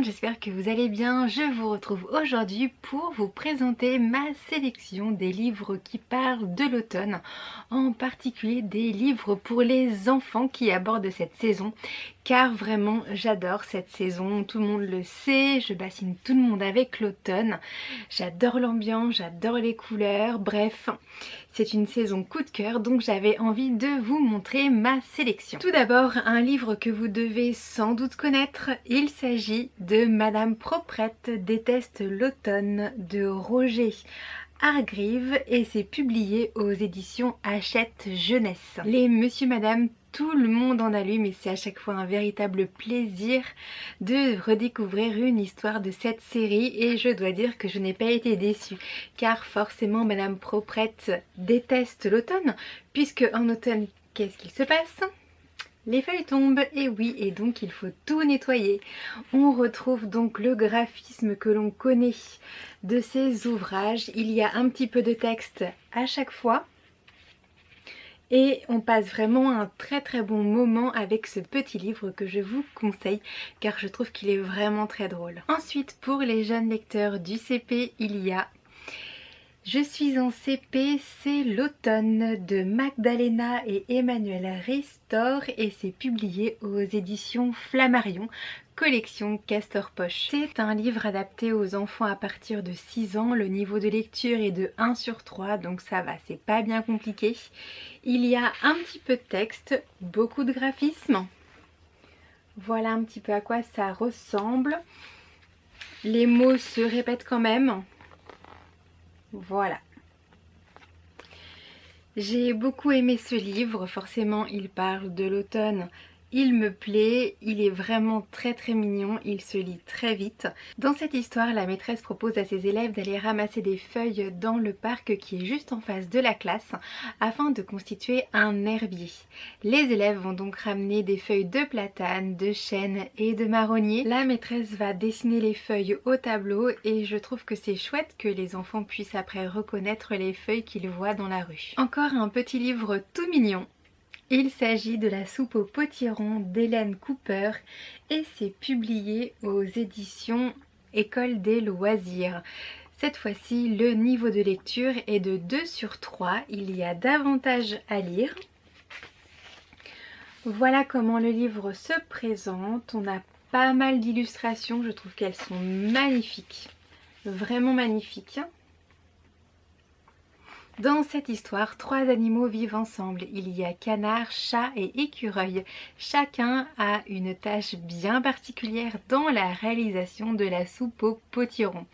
j'espère que vous allez bien. Je vous retrouve aujourd'hui pour vous présenter ma sélection des livres qui parlent de l'automne, en particulier des livres pour les enfants qui abordent cette saison, car vraiment j'adore cette saison, tout le monde le sait, je bassine tout le monde avec l'automne, j'adore l'ambiance, j'adore les couleurs, bref, c'est une saison coup de cœur, donc j'avais envie de vous montrer ma sélection. Tout d'abord, un livre que vous devez sans doute connaître, il s'agit de Madame Pauprette déteste l'automne de Roger Hargreaves et c'est publié aux éditions Hachette Jeunesse. Les Monsieur Madame, tout le monde en allume et c'est à chaque fois un véritable plaisir de redécouvrir une histoire de cette série et je dois dire que je n'ai pas été déçue car forcément Madame Pauprette déteste l'automne puisque en automne qu'est-ce qu'il se passe ? Les feuilles tombent, et oui, et donc il faut tout nettoyer. On retrouve donc le graphisme que l'on connaît de ces ouvrages. Il y a un petit peu de texte à chaque fois. Et on passe vraiment un très bon moment avec ce petit livre que je vous conseille car je trouve qu'il est vraiment très drôle. Ensuite, pour les jeunes lecteurs du CP, il y a Je suis en CP, c'est l'automne de Magdalena et Emmanuel Ristor et c'est publié aux éditions Flammarion, collection Castor Poche. C'est un livre adapté aux enfants à partir de 6 ans, le niveau de lecture est de 1/3 donc ça va, c'est pas bien compliqué. Il y a un petit peu de texte, beaucoup de graphismes, voilà un petit peu à quoi ça ressemble. Les mots se répètent quand même. Voilà. J'ai beaucoup aimé ce livre, forcément il parle de l'automne, il me plaît, il est vraiment très mignon, il se lit très vite. Dans cette histoire, la maîtresse propose à ses élèves d'aller ramasser des feuilles dans le parc qui est juste en face de la classe afin de constituer un herbier. Les élèves vont donc ramener des feuilles de platane, de chêne et de marronnier. La maîtresse va dessiner les feuilles au tableau et je trouve que c'est chouette que les enfants puissent après reconnaître les feuilles qu'ils voient dans la rue. Encore un petit livre tout mignon. Il s'agit de La soupe au potiron d'Hélène Cooper et c'est publié aux éditions École des loisirs. Cette fois-ci, le niveau de lecture est de 2/3. Il y a davantage à lire. Voilà comment le livre se présente. On a pas mal d'illustrations. Je trouve qu'elles sont magnifiques. Vraiment magnifiques. Dans cette histoire, 3 animaux vivent ensemble. Il y a canard, chat et écureuil. Chacun a une tâche bien particulière dans la réalisation de la soupe au potiron.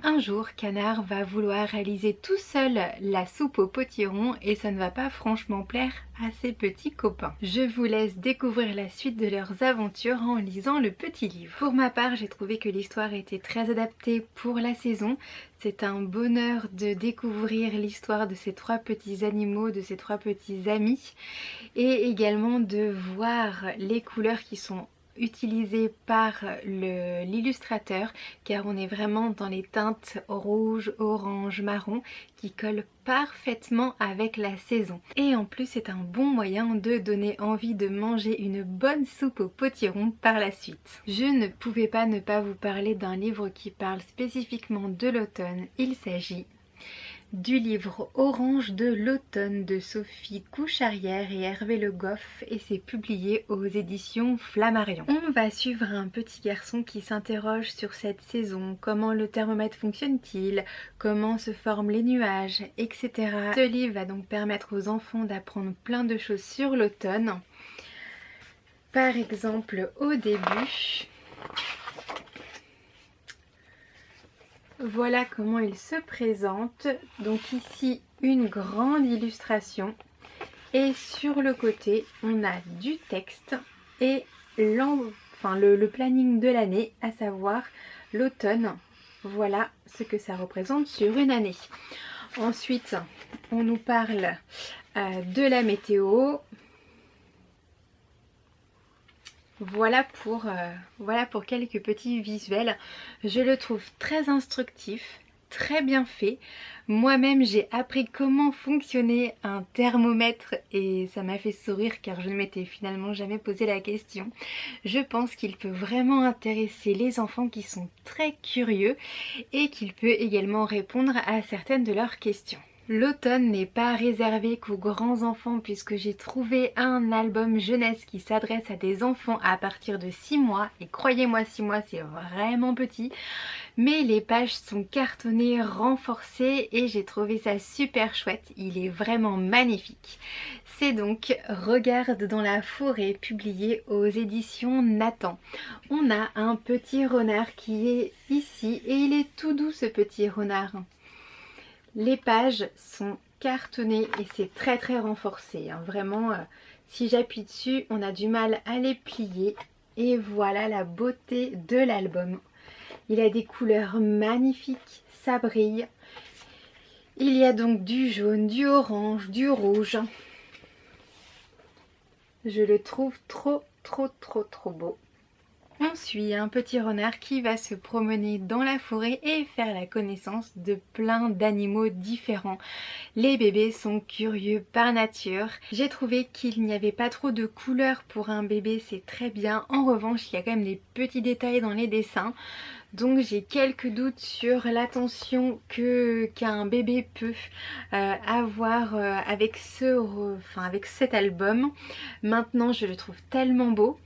Un jour, Canard va vouloir réaliser tout seul la soupe au potiron et ça ne va pas franchement plaire à ses petits copains. Je vous laisse découvrir la suite de leurs aventures en lisant le petit livre. Pour ma part, j'ai trouvé que l'histoire était très adaptée pour la saison. C'est un bonheur de découvrir l'histoire de ces 3 petits animaux, de ces 3 petits amis et également de voir les couleurs qui sont utilisées par l'illustrateur car on est vraiment dans les teintes rouge, orange, marron qui collent parfaitement avec la saison. Et en plus c'est un bon moyen de donner envie de manger une bonne soupe au potiron par la suite. Je ne pouvais pas ne pas vous parler d'un livre qui parle spécifiquement de l'automne. Il s'agit du livre Orange de l'automne de Sophie Coucharière et Hervé Le Goff et c'est publié aux éditions Flammarion. On va suivre un petit garçon qui s'interroge sur cette saison, comment le thermomètre fonctionne-t-il, comment se forment les nuages, etc. Ce livre va donc permettre aux enfants d'apprendre plein de choses sur l'automne. Par exemple, au début, voilà comment il se présente. Donc ici une grande illustration et sur le côté on a du texte et le planning de l'année, à savoir l'automne. Voilà ce que ça représente sur une année. Ensuite on nous parle de la météo. Voilà pour quelques petits visuels. Je le trouve très instructif, très bien fait. Moi-même j'ai appris comment fonctionnait un thermomètre et ça m'a fait sourire car je ne m'étais finalement jamais posé la question. Je pense qu'il peut vraiment intéresser les enfants qui sont très curieux et qu'il peut également répondre à certaines de leurs questions. L'automne n'est pas réservé qu'aux grands enfants puisque j'ai trouvé un album jeunesse qui s'adresse à des enfants à partir de 6 mois et croyez-moi 6 mois c'est vraiment petit mais les pages sont cartonnées, renforcées et j'ai trouvé ça super chouette, il est vraiment magnifique. C'est donc Regarde dans la forêt publié aux éditions Nathan. On a un petit renard qui est ici et il est tout doux ce petit renard. Les pages sont cartonnées et c'est très renforcé. Hein. Vraiment, si j'appuie dessus, on a du mal à les plier. Et voilà la beauté de l'album. Il a des couleurs magnifiques, ça brille. Il y a donc du jaune, du orange, du rouge. Je le trouve trop beau. On suit un petit renard qui va se promener dans la forêt et faire la connaissance de plein d'animaux différents. Les bébés sont curieux par nature. J'ai trouvé qu'il n'y avait pas trop de couleurs pour un bébé, c'est très bien. En revanche, il y a quand même des petits détails dans les dessins. Donc j'ai quelques doutes sur l'attention qu'un bébé peut avoir avec cet album. Maintenant, je le trouve tellement beau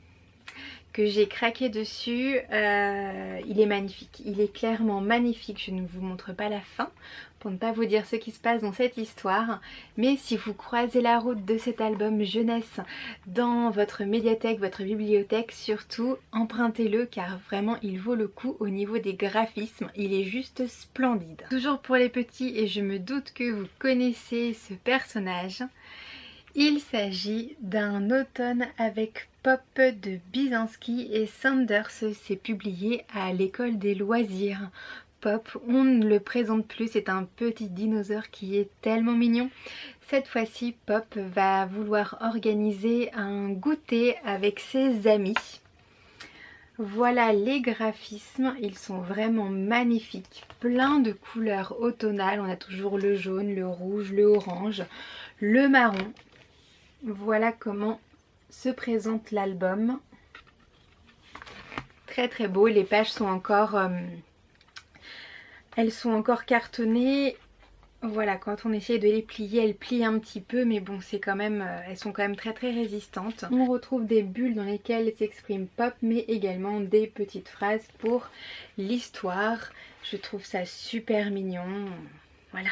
que j'ai craqué dessus. Il est magnifique, il est clairement magnifique. Je ne vous montre pas la fin pour ne pas vous dire ce qui se passe dans cette histoire, mais si vous croisez la route de cet album jeunesse dans votre médiathèque, votre bibliothèque, surtout empruntez-le car vraiment il vaut le coup au niveau des graphismes, il est juste splendide. Toujours pour les petits et je me doute que vous connaissez ce personnage. Il s'agit d'un automne avec Pop de Byzanski et Sanders, c'est publié à l'école des loisirs. Pop, on ne le présente plus, c'est un petit dinosaure qui est tellement mignon. Cette fois-ci, Pop va vouloir organiser un goûter avec ses amis. Voilà les graphismes, ils sont vraiment magnifiques, plein de couleurs automnales. On a toujours le jaune, le rouge, le orange, le marron. Voilà comment se présente l'album. Très beau, les pages sont encore elles sont encore cartonnées. Voilà, quand on essaie de les plier, elles plient un petit peu, mais bon, c'est quand même, elles sont quand même très résistantes. On retrouve des bulles dans lesquelles s'exprime Pop, mais également des petites phrases pour l'histoire. Je trouve ça super mignon. Voilà.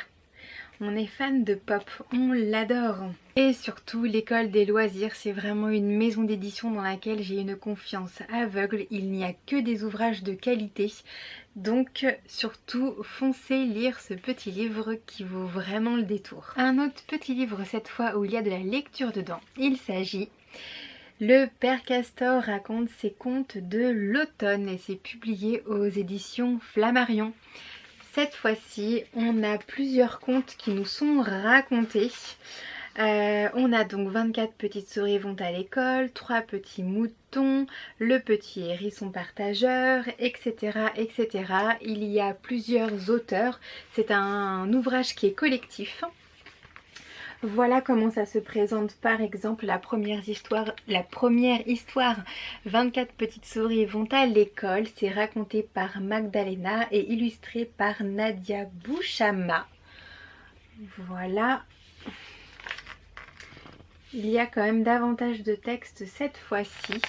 On est fan de Pop, on l'adore. Et surtout, l'école des loisirs, c'est vraiment une maison d'édition dans laquelle j'ai une confiance aveugle. Il n'y a que des ouvrages de qualité. Donc surtout, foncez lire ce petit livre qui vaut vraiment le détour. Un autre petit livre cette fois où il y a de la lecture dedans. Il s'agit Le Père Castor raconte ses contes de l'automne et c'est publié aux éditions Flammarion. Cette fois-ci, on a plusieurs contes qui nous sont racontés. On a donc 24 petites souris vont à l'école, 3 petits moutons, le petit hérisson partageur, etc. etc. Il y a plusieurs auteurs. C'est un ouvrage qui est collectif. Voilà comment ça se présente par exemple la première histoire 24 petites souris vont à l'école. C'est raconté par Magdalena et illustré par Nadia Bouchama. Voilà. Il y a quand même davantage de texte cette fois-ci.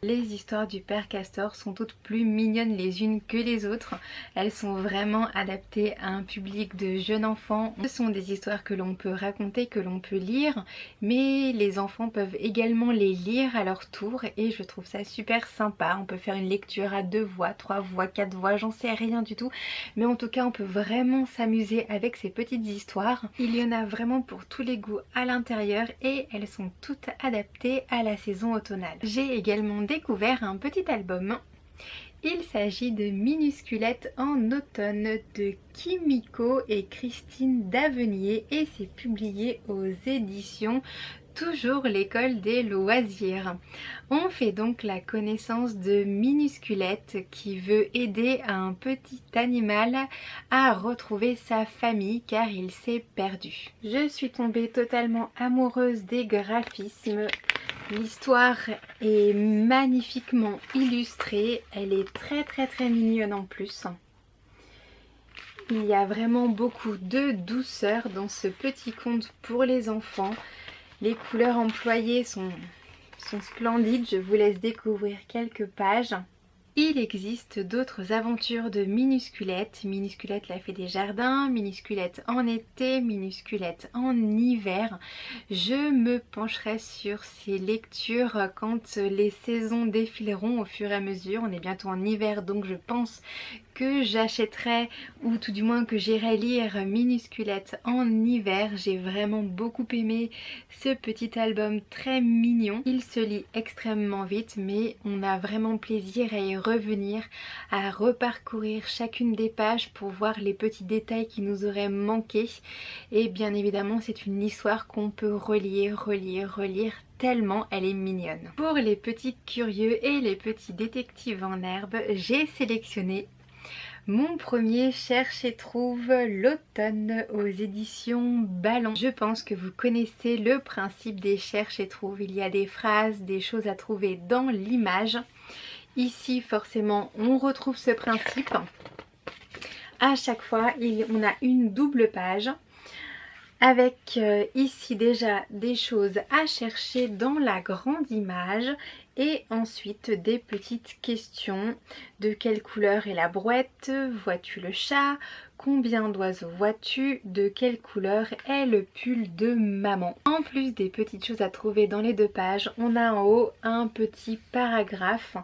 Les histoires du Père Castor sont toutes plus mignonnes les unes que les autres. Elles sont vraiment adaptées à un public de jeunes enfants. Ce sont des histoires que l'on peut raconter, que l'on peut lire, mais les enfants peuvent également les lire à leur tour et je trouve ça super sympa. On peut faire une lecture à 2 voix, 3 voix, 4 voix, j'en sais rien du tout. Mais en tout cas, on peut vraiment s'amuser avec ces petites histoires. Il y en a vraiment pour tous les goûts à l'intérieur et elles sont toutes adaptées à la saison automnale. J'ai également découvert un petit album. Il s'agit de Minusculette en automne de Kimiko et Christine Davenier et c'est publié aux éditions Toujours l'école des loisirs. On fait donc la connaissance de Minusculette qui veut aider un petit animal à retrouver sa famille car il s'est perdu. Je suis tombée totalement amoureuse des graphismes. L'histoire est magnifiquement illustrée, elle est très mignonne en plus. Il y a vraiment beaucoup de douceur dans ce petit conte pour les enfants. Les couleurs employées sont splendides, je vous laisse découvrir quelques pages. Il existe d'autres aventures de Minusculette. Minusculette la fée des jardins, Minusculette en été, Minusculette en hiver. Je me pencherai sur ces lectures quand les saisons défileront au fur et à mesure. On est bientôt en hiver donc je pense que j'achèterai ou tout du moins que j'irai lire Minusculette en hiver. J'ai vraiment beaucoup aimé ce petit album très mignon. Il se lit extrêmement vite mais on a vraiment plaisir à y revenir, à reparcourir chacune des pages pour voir les petits détails qui nous auraient manqué. Et bien évidemment c'est une histoire qu'on peut relire tellement elle est mignonne. Pour les petits curieux et les petits détectives en herbe, j'ai sélectionné mon premier Cherche et Trouve l'automne aux éditions Ballon. Je pense que vous connaissez le principe des Cherche et Trouve. Il y a des phrases, des choses à trouver dans l'image. Ici forcément on retrouve ce principe. À chaque fois on a une double page avec ici déjà des choses à chercher dans la grande image et ensuite des petites questions. De quelle couleur est la brouette? Vois-tu le chat? Combien d'oiseaux vois-tu? De quelle couleur est le pull de maman? En plus des petites choses à trouver dans les deux pages, on a en haut un petit paragraphe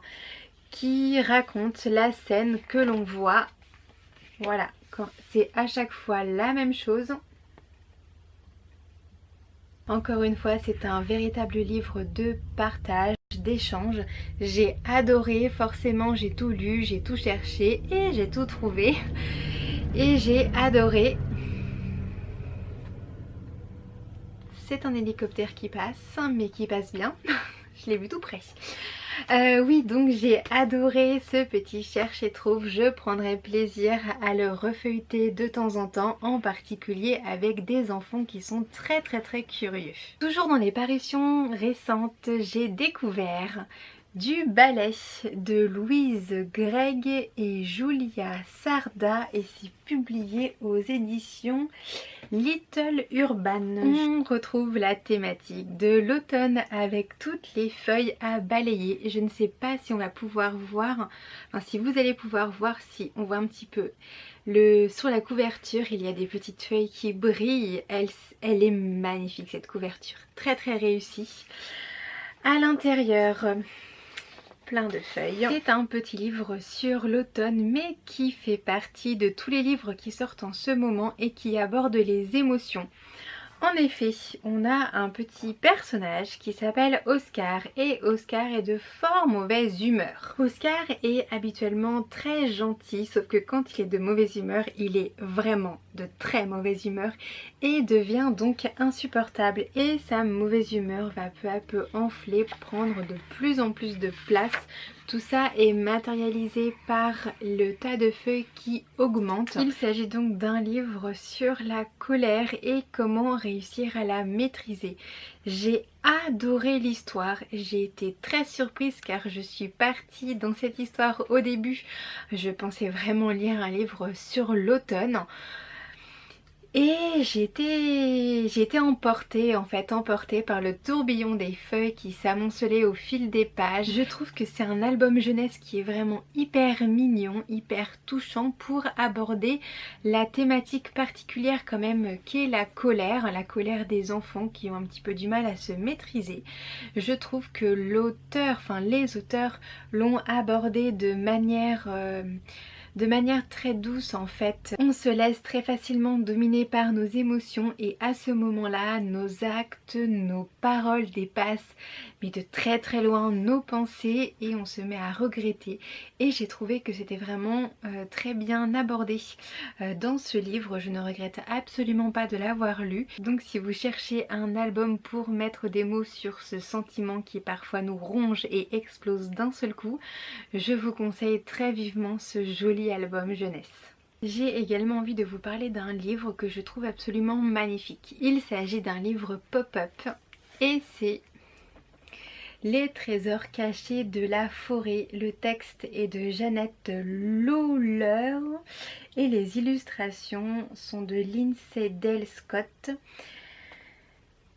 qui raconte la scène que l'on voit. Voilà, c'est à chaque fois la même chose. Encore une fois, c'est un véritable livre de partage, d'échange. J'ai adoré, forcément j'ai tout lu, j'ai tout cherché et j'ai tout trouvé. Et j'ai adoré. C'est un hélicoptère qui passe, mais qui passe bien. Je l'ai vu tout près. Oui, donc j'ai adoré ce petit Cherche et Trouve. Je prendrai plaisir à le refeuilleter de temps en temps, en particulier avec des enfants qui sont très curieux. Toujours dans les parutions récentes, j'ai découvert Du balai de Louise Gregg et Julia Sarda et c'est publié aux éditions Little Urban. On retrouve la thématique de l'automne avec toutes les feuilles à balayer. Je ne sais pas si on va pouvoir voir, enfin si vous allez pouvoir voir, si on voit un petit peu sur la couverture, il y a des petites feuilles qui brillent. Elle est magnifique cette couverture, très réussie. À l'intérieur, plein de feuilles. C'est un petit livre sur l'automne mais qui fait partie de tous les livres qui sortent en ce moment et qui abordent les émotions. En effet, on a un petit personnage qui s'appelle Oscar et Oscar est de fort mauvaise humeur. Oscar est habituellement très gentil sauf que quand il est de mauvaise humeur, il est vraiment de très mauvaise humeur et devient donc insupportable et sa mauvaise humeur va peu à peu enfler, prendre de plus en plus de place. Tout ça est matérialisé par le tas de feuilles qui augmente. Il s'agit donc d'un livre sur la colère et comment réussir à la maîtriser. J'ai adoré l'histoire, j'ai été très surprise car je suis partie dans cette histoire au début. Je pensais vraiment lire un livre sur l'automne. Et j'ai été emportée par le tourbillon des feuilles qui s'amoncelaient au fil des pages. Je trouve que c'est un album jeunesse qui est vraiment hyper mignon, hyper touchant pour aborder la thématique particulière quand même qu'est la colère des enfants qui ont un petit peu du mal à se maîtriser. Je trouve que les auteurs l'ont abordé de manière de manière très douce en fait. On se laisse très facilement dominer par nos émotions et à ce moment-là, nos actes, nos paroles dépassent mais de très très loin nos pensées et on se met à regretter. Et j'ai trouvé que c'était vraiment très bien abordé dans ce livre. Je ne regrette absolument pas de l'avoir lu. Donc si vous cherchez un album pour mettre des mots sur ce sentiment qui parfois nous ronge et explose d'un seul coup, je vous conseille très vivement ce joli album jeunesse. J'ai également envie de vous parler d'un livre que je trouve absolument magnifique. Il s'agit d'un livre pop-up et c'est Les trésors cachés de la forêt. Le texte est de Jeannette Lawler et les illustrations sont de Lindsay Dale Scott.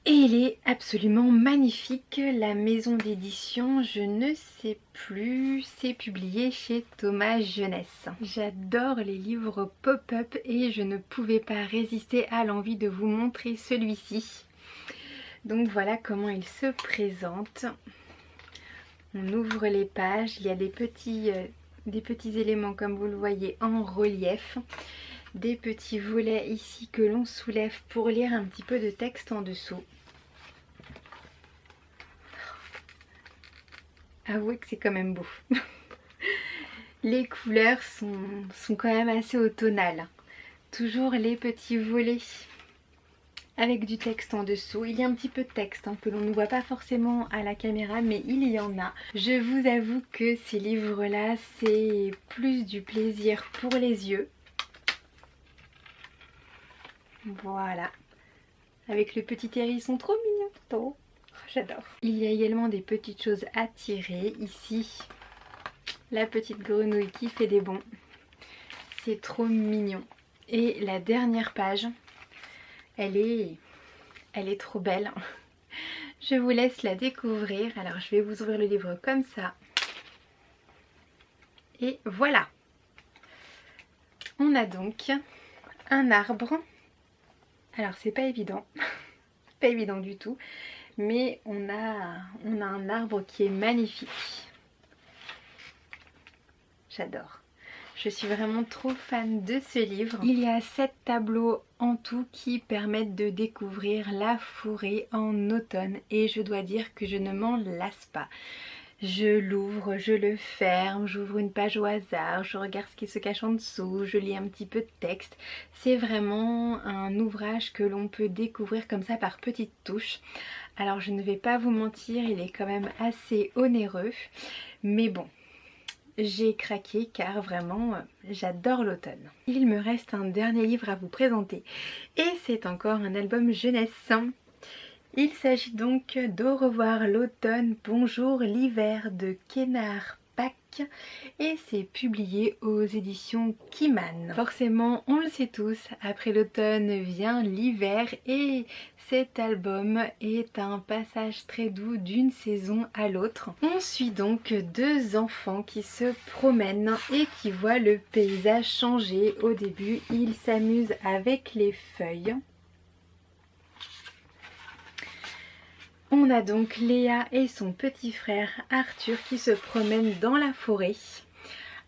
Et il est absolument magnifique. La maison d'édition, je ne sais plus, c'est publié chez Thomas Jeunesse. J'adore les livres pop-up et je ne pouvais pas résister à l'envie de vous montrer celui-ci. Donc voilà comment il se présente. On ouvre les pages, il y a des petits éléments comme vous le voyez en relief. Des petits volets ici que l'on soulève pour lire un petit peu de texte en dessous. Avouez que c'est quand même beau. Les couleurs sont quand même assez automnales. Toujours les petits volets avec du texte en dessous. Il y a un petit peu de texte que l'on ne voit pas forcément à la caméra, mais il y en a. Je vous avoue que ces livres-là, c'est plus du plaisir pour les yeux. Voilà. Avec le petit hérisson trop mignon. Oh, j'adore. Il y a également des petites choses à tirer. Ici, la petite grenouille qui fait des bonds. C'est trop mignon. Et la dernière page, elle est trop belle. Je vous laisse la découvrir. Alors je vais vous ouvrir le livre comme ça. Et voilà. On a donc un arbre. Alors c'est pas évident. Pas évident du tout. Mais on a un arbre qui est magnifique. J'adore. Je suis vraiment trop fan de ce livre. Il y a 7 tableaux en tout qui permettent de découvrir la forêt en automne. Et je dois dire que je ne m'en lasse pas. Je l'ouvre, je le ferme, j'ouvre une page au hasard, je regarde ce qui se cache en dessous, je lis un petit peu de texte. C'est vraiment un ouvrage que l'on peut découvrir comme ça par petites touches. Alors je ne vais pas vous mentir, il est quand même assez onéreux. Mais bon. J'ai craqué car vraiment j'adore l'automne. Il me reste un dernier livre à vous présenter et c'est encore un album jeunesse. Il s'agit donc d'Au revoir l'automne, bonjour l'hiver de Kénard Pack et c'est publié aux éditions Kiman. Forcément, on le sait tous, après l'automne vient l'hiver et cet album est un passage très doux d'une saison à l'autre. On suit donc 2 enfants qui se promènent et qui voient le paysage changer. Au début, ils s'amusent avec les feuilles. On a donc Léa et son petit frère Arthur qui se promènent dans la forêt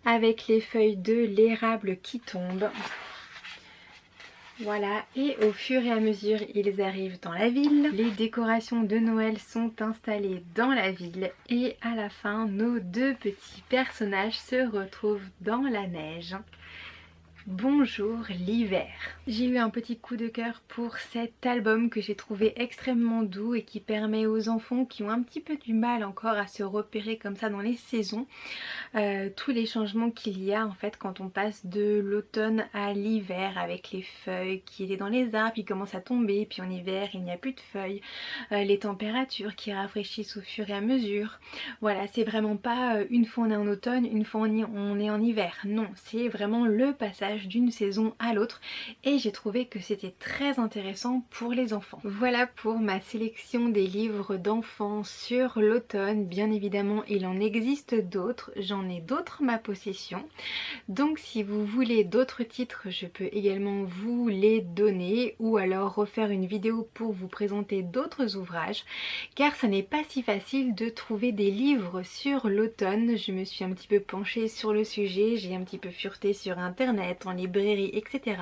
avec les feuilles de l'érable qui tombent. Voilà, et au fur et à mesure ils arrivent dans la ville, les décorations de Noël sont installées dans la ville et à la fin nos 2 petits personnages se retrouvent dans la neige. Bonjour l'hiver. J'ai eu un petit coup de cœur pour cet album que j'ai trouvé extrêmement doux et qui permet aux enfants qui ont un petit peu du mal encore à se repérer comme ça dans les saisons, tous les changements qu'il y a en fait quand on passe de l'automne à l'hiver avec les feuilles qui étaient dans les arbres, qui commencent à tomber, puis en hiver il n'y a plus de feuilles, les températures qui rafraîchissent au fur et à mesure. Voilà, c'est vraiment pas une fois on est en automne, une fois on est en hiver. Non, c'est vraiment le passage ouvrages d'une saison à l'autre et j'ai trouvé que c'était très intéressant pour les enfants. Voilà pour ma sélection des livres d'enfants sur l'automne. Bien évidemment il en existe d'autres, j'en ai d'autres à ma possession. Donc si vous voulez d'autres titres, je peux également vous les donner ou alors refaire une vidéo pour vous présenter d'autres ouvrages, car ça n'est pas si facile de trouver des livres sur l'automne. Je me suis un petit peu penchée sur le sujet, j'ai un petit peu fureté sur internet, en librairie, etc.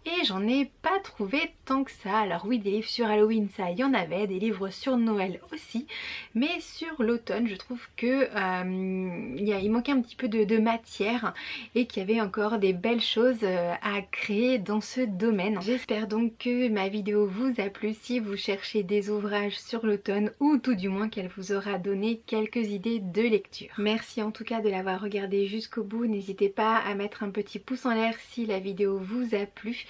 Et j'en ai pas trouvé tant que ça. Alors oui, des livres sur Halloween, ça il y en avait, des livres sur Noël aussi, mais sur l'automne je trouve que il manquait un petit peu de matière et qu'il y avait encore des belles choses à créer dans ce domaine. J'espère donc que ma vidéo vous a plu si vous cherchez des ouvrages sur l'automne, ou tout du moins qu'elle vous aura donné quelques idées de lecture. Merci en tout cas de l'avoir regardé jusqu'au bout. N'hésitez pas à mettre un petit pouce en l'air si la vidéo vous a plu.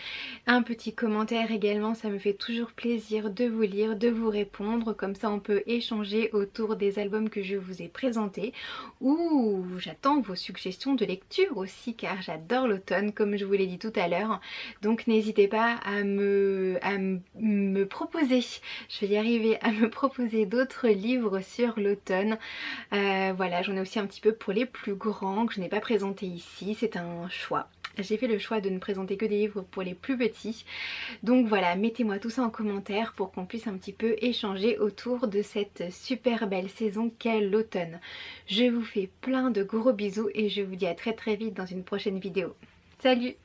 Un petit commentaire également, ça me fait toujours plaisir de vous lire, de vous répondre. Comme ça on peut échanger autour des albums que je vous ai présentés, ou j'attends vos suggestions de lecture aussi, car j'adore l'automne comme je vous l'ai dit tout à l'heure. Donc n'hésitez pas à me proposer, je vais y arriver, à me proposer d'autres livres sur l'automne. Voilà, j'en ai aussi un petit peu pour les plus grands que je n'ai pas présenté ici, c'est un choix. J'ai fait le choix de ne présenter que des livres pour les plus petits. Donc voilà, mettez-moi tout ça en commentaire pour qu'on puisse un petit peu échanger autour de cette super belle saison qu'est l'automne. Je vous fais plein de gros bisous et je vous dis à très vite dans une prochaine vidéo. Salut!